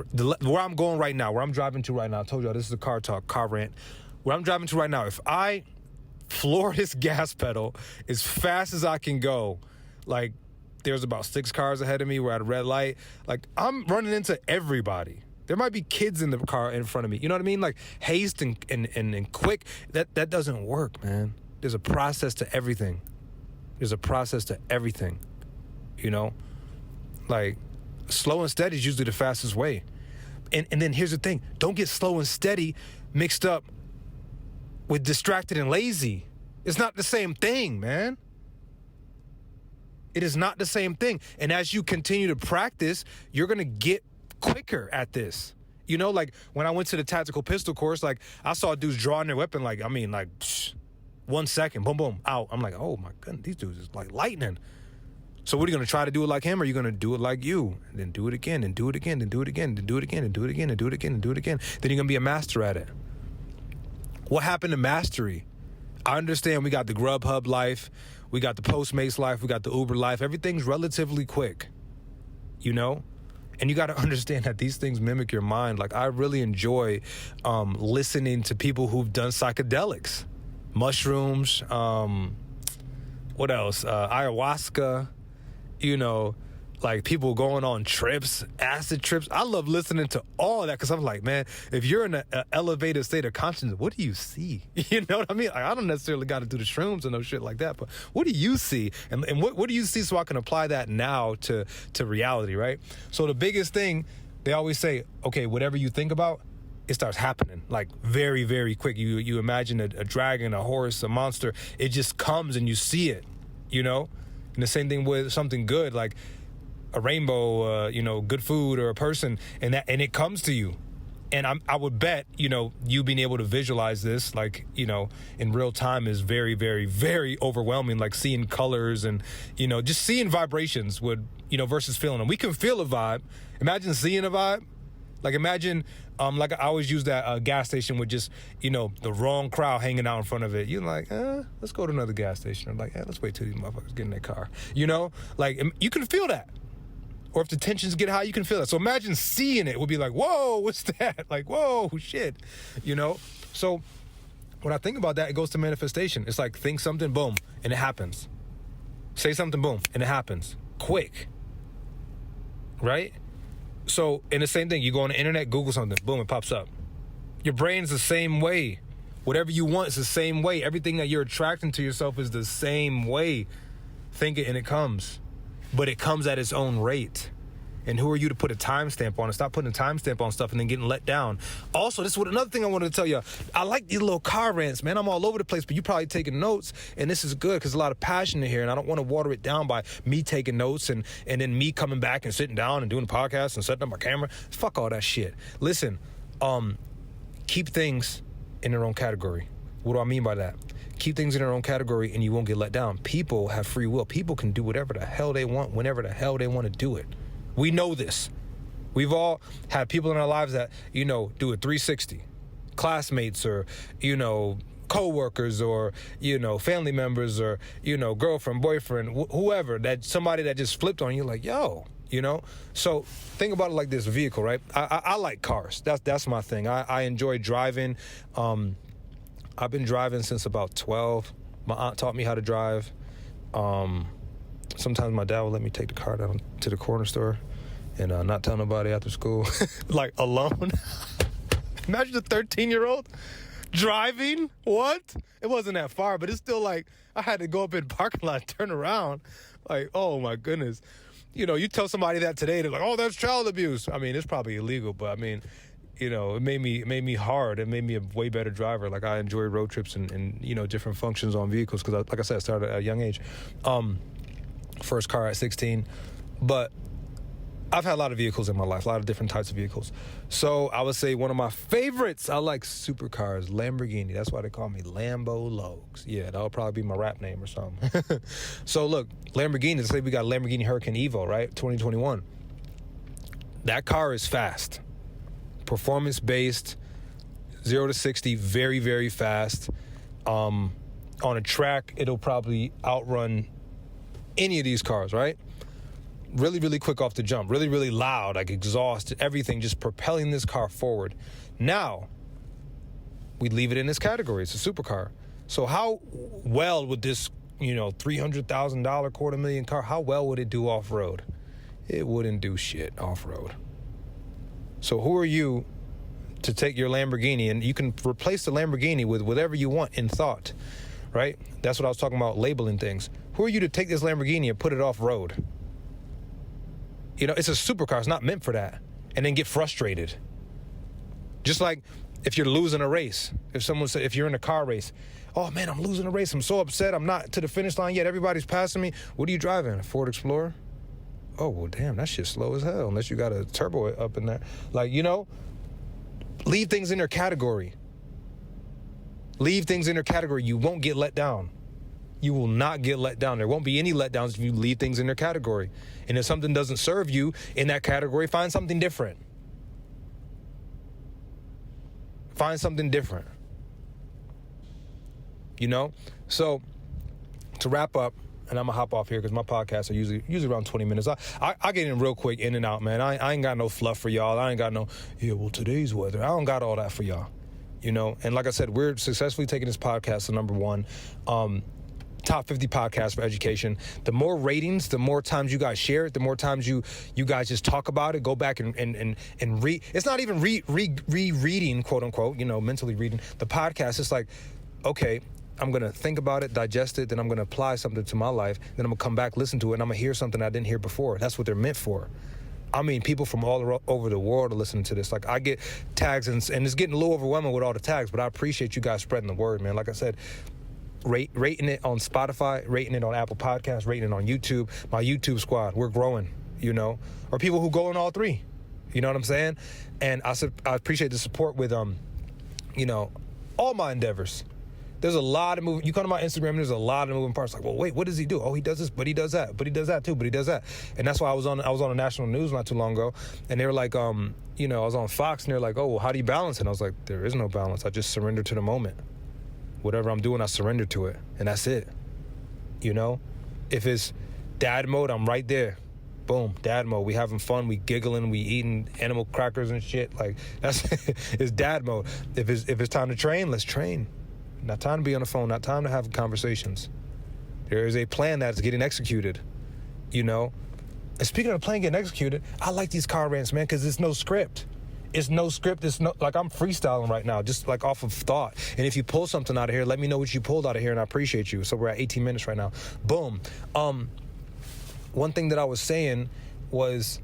where I'm going right now, where I'm driving to right now, I told y'all this is a car talk, car rant. Where I'm driving to right now, if I floor this gas pedal as fast as I can go, like there's about 6 cars ahead of me, we're at a red light, like I'm running into everybody. There might be kids in the car in front of me. You know what I mean? Like haste and quick, that doesn't work, man. There's a process to everything. There's a process to everything, you know? Like, slow and steady is usually the fastest way. And then here's the thing. Don't get slow and steady mixed up with distracted and lazy. It's not the same thing, man. It is not the same thing. And as you continue to practice, you're going to get quicker at this. You know, like when I went to the tactical pistol course, like I saw dudes drawing their weapon, like, 1 second, boom, boom, out. I'm like, oh my goodness, these dudes is like lightning. So what are you going to try to do it like him, or are you going to do it like you? And then do it again, and do it again, and do it again, and do it again, and do it again, and do it again, and do it again. Then you're going to be a master at it. What happened to mastery? I understand we got the Grubhub life, we got the Postmates life, we got the Uber life. Everything's relatively quick, you know? And you got to understand that these things mimic your mind. Like, I really enjoy listening to people who've done psychedelics. Mushrooms, what else? Ayahuasca, you know, like people going on trips, acid trips. I love listening to all that because I'm like, man, if you're in an elevated state of consciousness, what do you see? You know what I mean? Like, I don't necessarily got to do the shrooms and no shit like that, but what do you see? And what do you see so I can apply that now to reality, right? So the biggest thing, they always say, okay, whatever you think about, it starts happening like very, very quick. You imagine a dragon, a horse, a monster. It just comes and you see it, you know? And the same thing with something good, like a rainbow, good food or a person, and it comes to you. And I would bet, you being able to visualize this, like, in real time is very, very, very overwhelming. Like seeing colors and, just seeing vibrations would, versus feeling them. We can feel a vibe. Imagine seeing a vibe. Like imagine, like I always use that gas station with just, the wrong crowd hanging out in front of it. You're like, let's go to another gas station. Or like, let's wait till these motherfuckers get in their car. Like you can feel that. Or if the tensions get high, you can feel it. So imagine seeing it would be like, whoa, what's that? Like, whoa, shit, So when I think about that, it goes to manifestation. It's like think something, boom, and it happens. Say something, boom, and it happens. Quick, right? So, in the same thing, you go on the internet, Google something, boom, it pops up. Your brain's the same way. Whatever you want is the same way. Everything that you're attracting to yourself is the same way. Think it and it comes. But it comes at its own rate. And who are you to put a timestamp on it? Stop putting a timestamp on stuff and then getting let down. Also, this is another thing I wanted to tell you. I like these little car rants, man. I'm all over the place, but you probably taking notes, and this is good because there's a lot of passion in here, and I don't want to water it down by me taking notes and then me coming back and sitting down and doing the podcast and setting up my camera. Fuck all that shit. Listen, keep things in their own category. What do I mean by that? Keep things in their own category and you won't get let down. People have free will. People can do whatever the hell they want, whenever the hell they want to do it. We know this. We've all had people in our lives that, do a 360. Classmates or, co-workers or, family members or, girlfriend, boyfriend, whoever, that somebody that just flipped on you like, yo, So think about it like this vehicle, right? I like cars. That's my thing. I enjoy driving. I've been driving since about 12. My aunt taught me how to drive. Sometimes my dad would let me take the car down to the corner store and not tell nobody after school, like alone. Imagine a 13-year-old driving. What? It wasn't that far, but it's still like I had to go up in the parking lot, turn around. Like, oh my goodness. You tell somebody that today, they're like, oh, that's child abuse. I mean, it's probably illegal, but I mean, it made me hard. It made me a way better driver. Like I enjoy road trips and different functions on vehicles because, like I said, I started at a young age. First car at 16, but I've had a lot of vehicles in my life, a lot of different types of vehicles. So I would say one of my favorites, I like supercars, Lamborghini. That's why they call me Lambo Logs. Yeah, that'll probably be my rap name or something. So look, Lamborghini, let's say we got Lamborghini Hurricane Evo, right? 2021. That car is fast. Performance-based, 0 to 60, very, very fast. On a track, it'll probably outrun any of these cars, right? really, really quick off the jump, really, really loud, like exhaust, everything, just propelling this car forward. Now, we leave it in this category. It's a supercar. So how well would this, $300,000, $250,000 car, how well would it do off-road? It wouldn't do shit off-road. So who are you to take your Lamborghini, and you can replace the Lamborghini with whatever you want in thought, right? That's what I was talking about, labeling things. Who are you to take this Lamborghini and put it off-road? It's a supercar. It's not meant for that. And then get frustrated. Just like if you're losing a race. If you're in a car race, oh man, I'm losing a race. I'm so upset. I'm not to the finish line yet. Everybody's passing me. What are you driving? A Ford Explorer? Oh, well, damn, that shit's slow as hell unless you got a turbo up in there. Leave things in their category. Leave things in their category. You won't get let down. You will not get let down. There won't be any letdowns if you leave things in their category. And if something doesn't serve you in that category, find something different. Find something different. So to wrap up, and I'm gonna hop off here because my podcasts are usually around 20 minutes. I get in real quick, in and out, man. I ain't got no fluff for y'all. I ain't got no, today's weather. I don't got all that for y'all, And like I said, we're successfully taking this podcast to number 1. Top 50 podcasts for education. The more ratings, the more times you guys share it, the more times you guys just talk about it, go back and read. It's not even reading, quote unquote, mentally reading the podcast. It's like, okay, I'm going to think about it, digest it, then I'm going to apply something to my life, then I'm going to come back, listen to it, and I'm going to hear something I didn't hear before. That's what they're meant for. I mean, people from all over the world are listening to this. Like, I get tags, and it's getting a little overwhelming with all the tags, but I appreciate you guys spreading the word, man. Like I said, rating it on Spotify, rating it on Apple Podcasts, rating it on YouTube. My YouTube squad, we're growing, or people who go in all 3. You know what I'm saying? And I appreciate the support with, all my endeavors. There's a lot of moving. You come to my Instagram, there's a lot of moving parts. Like, well, wait, what does he do? Oh, he does this, but he does that, but he does that too, but he does that. And that's why I was on the national news not too long ago, and they were like, I was on Fox, and they're like, oh, well, how do you balance it? And I was like, there is no balance. I just surrender to the moment. Whatever I'm doing, I surrender to it, and that's it. If it's dad mode, I'm right there. Boom, dad mode. We having fun, we giggling, we eating animal crackers and shit. Like, that's it's dad mode. If it's time to train, let's train. Not time to be on the phone, not time to have conversations. There is a plan that's getting executed, And speaking of plan getting executed, I like these car rants, man, because it's no script. It's no script. It's no, like, I'm freestyling right now, just like off of thought. And if you pull something out of here, let me know what you pulled out of here, and I appreciate you. So we're at 18 minutes right now. Boom. One thing that I was saying was,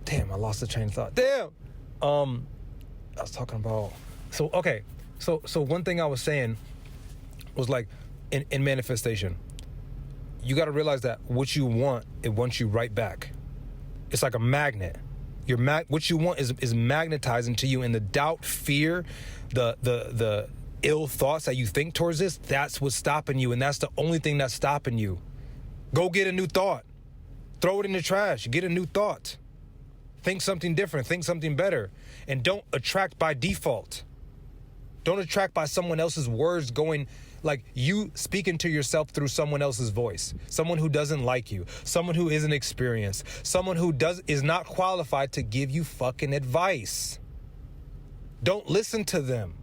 damn, I lost the train of thought. Damn. I was talking about, so one thing I was saying was, like, in manifestation, you got to realize that what you want, it wants you right back. It's like a magnet. What you want is magnetizing to you, and the doubt, fear, the ill thoughts that you think towards this, that's what's stopping you, and that's the only thing that's stopping you. Go get a new thought. Throw it in the trash. Get a new thought. Think something different. Think something better. And don't attract by default. Don't attract by someone else's words going, like, you speaking to yourself through someone else's voice, someone who doesn't like you, someone who isn't experienced, someone who is not qualified to give you fucking advice. Don't listen to them.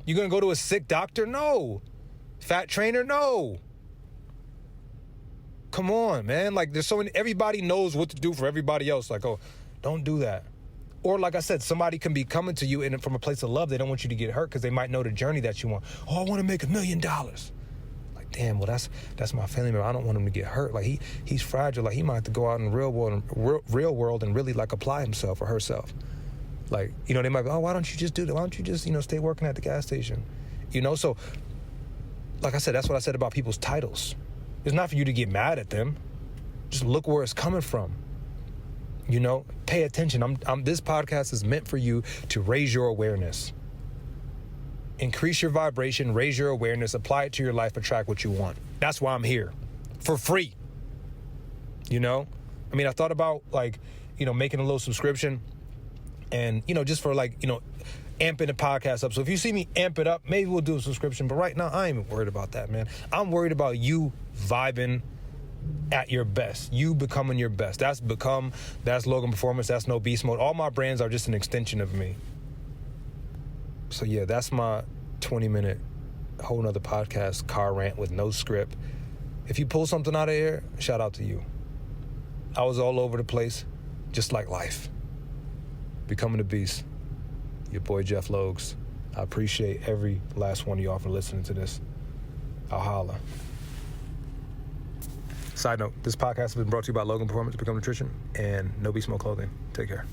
You gonna go to a sick doctor? No. Fat trainer? No. Come on, man. Like, there's so many, everybody knows what to do for everybody else. Like, oh, don't do that. Or, like I said, somebody can be coming to you from a place of love. They don't want you to get hurt because they might know the journey that you want. Oh, I want to make $1 million. Like, damn, well, that's my family member. I don't want him to get hurt. Like, he's fragile. Like, he might have to go out in the real world and really, like, apply himself or herself. Like, they might be, oh, why don't you just do that? Why don't you just, stay working at the gas station? So, like I said, that's what I said about people's titles. It's not for you to get mad at them. Just look where it's coming from. Pay attention. This podcast is meant for you to raise your awareness. Increase your vibration, raise your awareness, apply it to your life, attract what you want. That's why I'm here. For free. I thought about, like, making a little subscription and, just for, like, amping the podcast up. So if you see me amp it up, maybe we'll do a subscription. But right now, I ain't even worried about that, man. I'm worried about you vibing at your best. You becoming your best. That's Logan Performance. That's No Beast Mode. All my brands are just an extension of me. So yeah, that's my 20-minute whole nother podcast car rant with no script. If you pull something out of here, shout out to you. I was all over the place, just like life. Becoming a beast. Your boy Jeff Logs. I appreciate every last one of y'all for listening to this. I'll holla. Side note, this podcast has been brought to you by Logan Performance, Become Nutrition, and No Beast Mode Clothing. Take care.